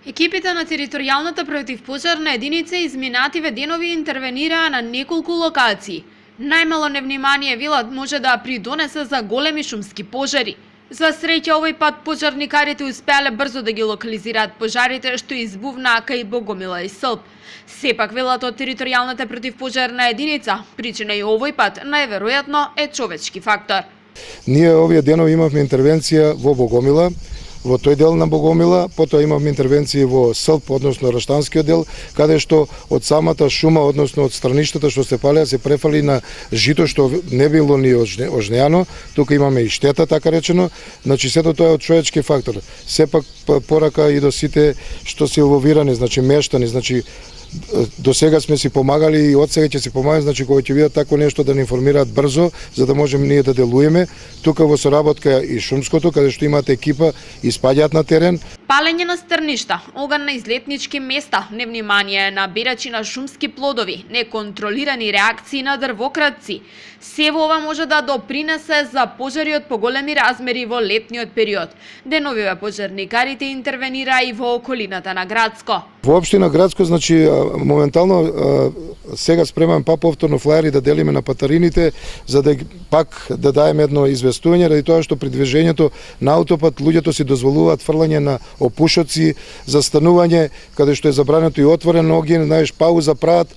Екипите на територијалната противпожарна единица изминативе денови интервенираа на неколку локации. Најмало невнимание велат може да придонесе за големи шумски пожари. За среќа овој пат пожарникарите успеале брзо да ги локализираат пожарите што избувнаа кај Богомила и Сълп. Сепак велат од територијалната противпожарна единица, причина и овој пат најверојатно е човечки фактор. Ние овие денови имавме интервенција во Богомила, во тој дел на Богомила, потоа имавме интервенции во Сълп, односно Раштанскиот дел, каде што од самата шума, односно од страништата што се палеа, се префали на жито што не било ни ожнеано, тука имаме и штета, така речено, значи сето тоа е од човечки фактор. Сепак порака и до сите што се инволвирани, значи мештани, значи до сега сме си помагали и од сега ќе си помагаме, значи кога ќе видат такво нешто да не информираат брзо, за да можеме ние да делуеме. Тука во соработка и шумското, каде што имате екипа и спаѓаат на терен. Палење на стрништа, оган на излетнички места, невнимание на берачи на шумски плодови, неконтролирани реакции на дрвократци. Сево ова може да допринесе за пожари од поголеми размери во летниот период. Деновиве пожарникарите интервенираа и во околината на Градско. Во општина Градско, значи моментално сега спремаме па повторно флаери да делиме на патарините, за да пак да даеме едно известување, ради тоа што при движењето на аутопат луѓето си дозволуваат фрлање на опушоци, застанување, каде што е забрането и отворен огин, знаеш, пауза прават,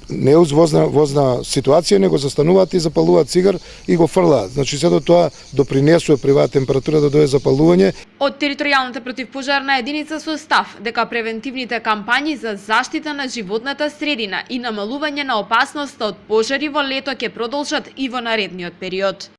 не уз возна ситуација, него застануваат и запалуваат цигар и го фрлаат. Значи сето тоа допринесува приват температура да дојде запалување. Од територијалната противпожарна единица со став дека превентивните кампањи за заштита на животната средина и намалување на опасноста од пожари во лето ќе продолжат и во наредниот период.